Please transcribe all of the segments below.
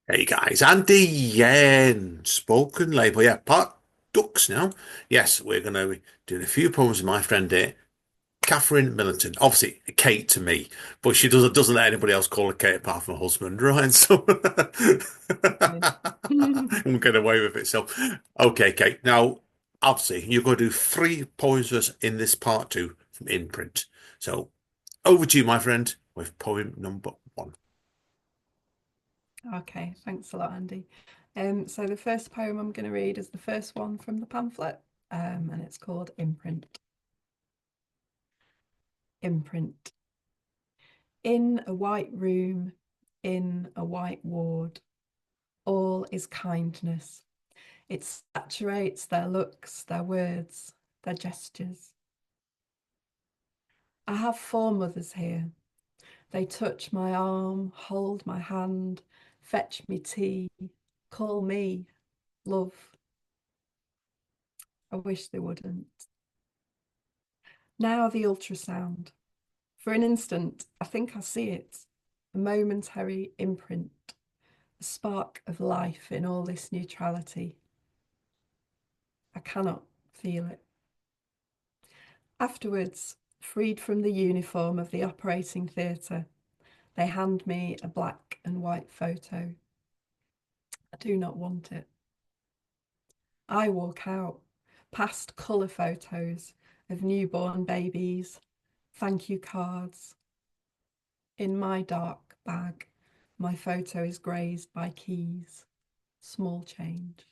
Hey guys, Andy, and spoken label, yeah, part ducks now. Yes, we're going to be doing a few poems with my friend here, Kathryn Millington. Obviously, Kate to me, but she doesn't let anybody else call her Kate apart from her husband, right? So Okay. we'll get away with it. So, okay, Kate. Now, obviously, you're going to do three poems for us in this part two from Imprint. So, over to you, my friend, with poem number one. Okay, thanks a lot, Andy. So the first poem I'm going to read is the first one from the pamphlet, and it's called Imprint. Imprint. In a white room, in a white ward, all is kindness. It saturates their looks, their words, their gestures. I have four mothers here. They touch my arm, hold my hand, fetch me tea, call me love. I wish they wouldn't. Now the ultrasound. For an instant, I think I see it. A momentary imprint, a spark of life in all this neutrality. I cannot feel it. Afterwards, freed from the uniform of the operating theatre, they hand me a black and white photo. I do not want it. I walk out, past colour photos of newborn babies, thank you cards. In my dark bag, my photo is grazed by keys, small change.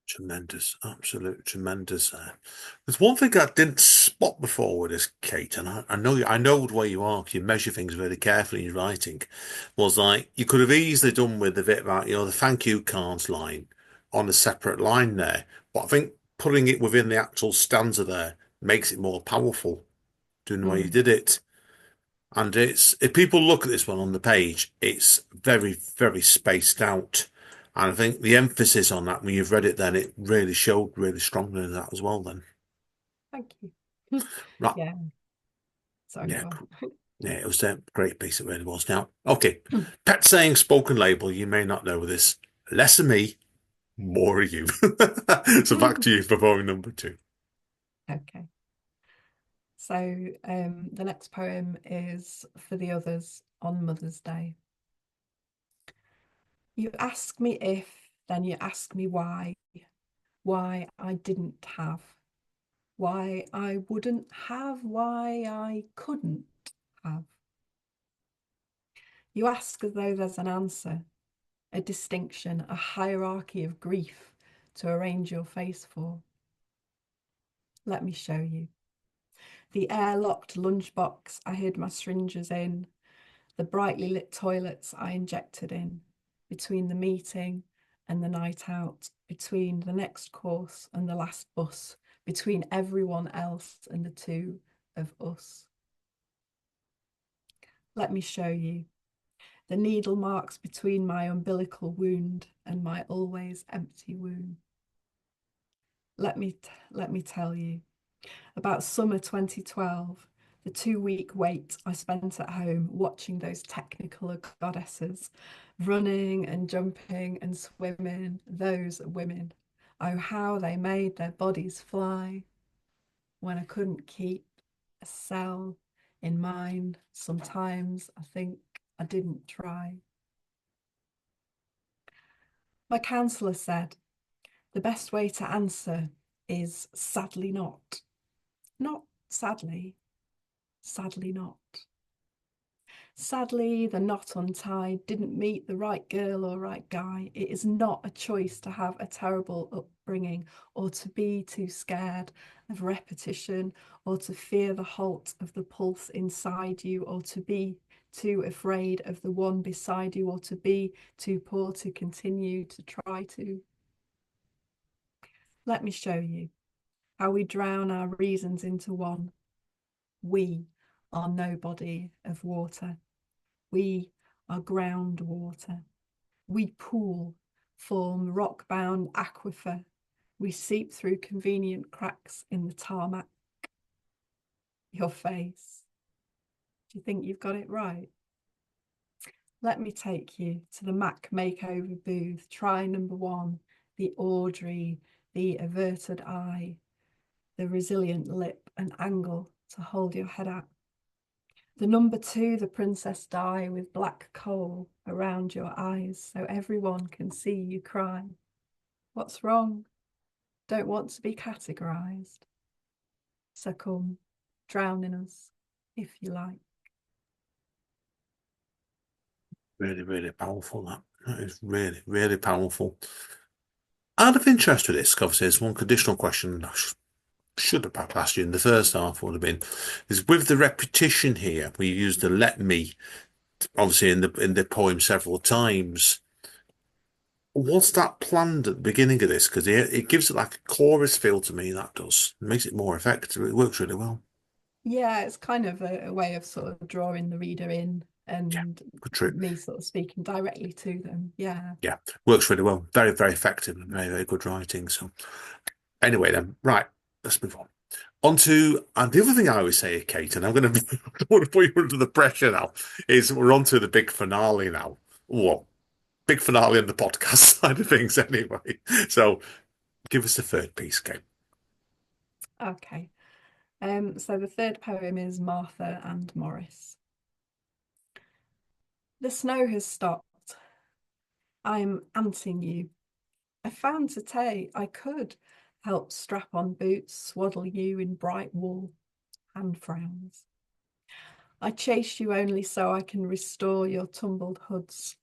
Tremendous, absolute tremendous. There's one thing I didn't spot before with this, Kate, and I know the way you are, 'cause you measure things very carefully in your writing. Was like you could have easily done with the bit about the thank you cards line on a separate line there, but I think putting it within the actual stanza there makes it more powerful, doing the way you Mm. did it. And it's if people look at this one on the page, it's very, very spaced out. And I think the emphasis on that when you've read it, then it really showed really strongly in that as well. Then, Thank you. right, Yeah, sorry, yeah, go yeah, it was a great piece. It really was. Now, okay, on. pet saying spoken label. You may not know this. Less of me, more of you. So back to you for poem number two. Okay, so the next poem is for the others on Mother's Day. You ask me if, then you ask me why I didn't have, why I wouldn't have, why I couldn't have. You ask as though there's an answer, a distinction, a hierarchy of grief to arrange your face for. Let me show you. The airlocked lunchbox I hid my syringes in, the brightly lit toilets I injected in, between the meeting and the night out, between the next course and the last bus, between everyone else and the two of us. Let me show you the needle marks between my umbilical wound and my always empty womb. Let me tell you about summer 2012, the 2 week wait I spent at home watching those technical goddesses running and jumping and swimming, those women. Oh, how they made their bodies fly when I couldn't keep a cell in mind. Sometimes I think I didn't try. My counsellor said the best way to answer is sadly not. Not sadly, sadly not. Sadly, the knot untied didn't meet the right girl or right guy. It is not a choice to have a terrible upbringing or to be too scared of repetition or to fear the halt of the pulse inside you or to be too afraid of the one beside you or to be too poor to continue to try to. Let me show you how we drown our reasons into one. We are nobody of water. We are groundwater. We pool, form rock-bound aquifer. We seep through convenient cracks in the tarmac. Your face. Do you think you've got it right? Let me take you to the Mac makeover booth. Try number one, the Audrey, the averted eye, the resilient lip and angle to hold your head at. The number two, the princess di with black coal around your eyes so everyone can see you cry. What's wrong? Don't want to be categorized. So come, drown in us, if you like. Really, really powerful. That is really, really powerful. Out of interest with this, obviously, there's one conditional question I should have perhaps asked you in the first half would have been, is with the repetition here, we use the let me, obviously in the poem several times. Was that planned at the beginning of this? Because it gives it like a chorus feel to me, that does. It makes it more effective. It works really well. Yeah, it's kind of a way of sort of drawing the reader in Yeah, and good trick. me sort of speaking directly to them. Yeah. Yeah, works really well. Very, very effective and very, very good writing. So anyway, then, right, let's move on. On to, and the other thing I always say, Kate, and I'm going to, I don't want to put you under the pressure now, is we're on to the big finale now. Well, big finale on the podcast side of things anyway. So give us the third piece, Kate. Okay. So the third poem is Martha and Morris. The snow has stopped. I'm anting you. I found today I could help strap on boots, swaddle you in bright wool and frowns. I chase you only so I can restore your tumbled hoods.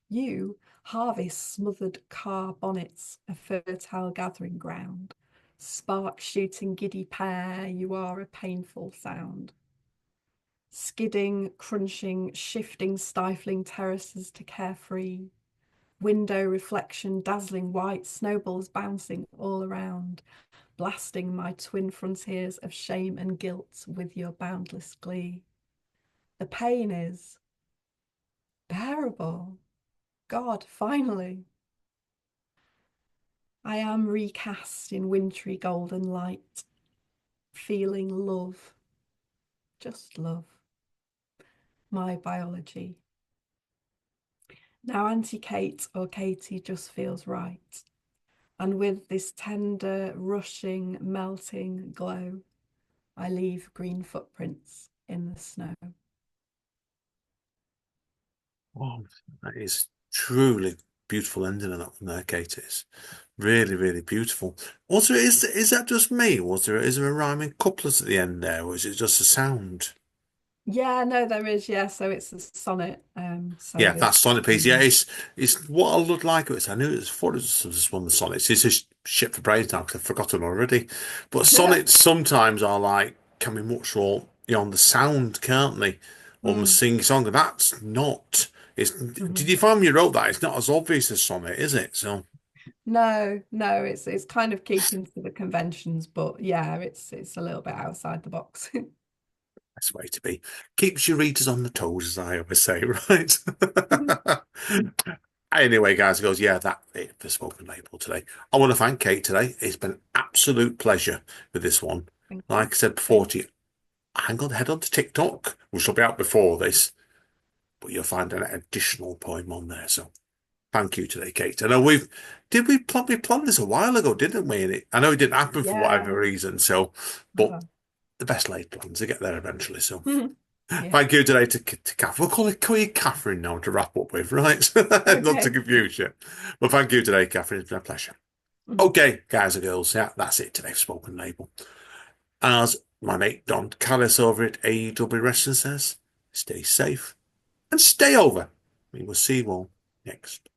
You harvest smothered car bonnets, a fertile gathering ground. Spark shooting giddy pear, you are a painful sound. Skidding, crunching, shifting, stifling terraces to carefree. Window reflection, dazzling white, snowballs bouncing all around, blasting my twin frontiers of shame and guilt with your boundless glee. The pain is bearable. God, finally. I am recast in wintry golden light, feeling love, just love, my biology. Now, Auntie Kate or Katie just feels right. And with this tender, rushing, melting glow, I leave green footprints in the snow. Wow, that is truly beautiful ending of that one there, Kate. It's really, really beautiful. Also, is that just me? Is there a rhyming couplet at the end there, or is it just a sound? Yeah, no, there is. Yeah, so it's a sonnet. So Yeah, that's there's sonnet piece. Yeah, it's what I would like it. I knew it was thought it was just one of the sonnets. It's just shit for brains now because I've forgotten already. But sonnets sometimes are like can be much more on the sound, can't they? Almost Mm, sing song, and that's not. It's. Did mhm. you find when you wrote that? It's not as obvious as sonnet, is it? So No, no, it's kind of keeping to the conventions, but yeah, it's a little bit outside the box. that's the way to be. Keeps your readers on the toes, as I always say, right? Anyway, guys, it goes, yeah, that's it for Spoken Label today. I want to thank Kate today. It's been an absolute pleasure with this one. Thank you. Like I said before Same. to you, hang on, head on to TikTok, which will be out before this, but you'll find an additional poem on there. So thank you today, Kate. I know we planned this a while ago, didn't we? And I know it didn't happen for whatever Yeah. reason. So, but Uh-huh. the best laid plans to get there eventually. So Yeah. thank you today to Kath. Call you Kathryn now to wrap up with, right? Not to Okay. confuse you. Well, thank you today, Kathryn. It's been a pleasure. Mhm. Okay, guys and girls, yeah, that's it today for Spoken Label. As my mate Don Callis over at AEW Wrestling says, stay safe and stay over. We will see you all next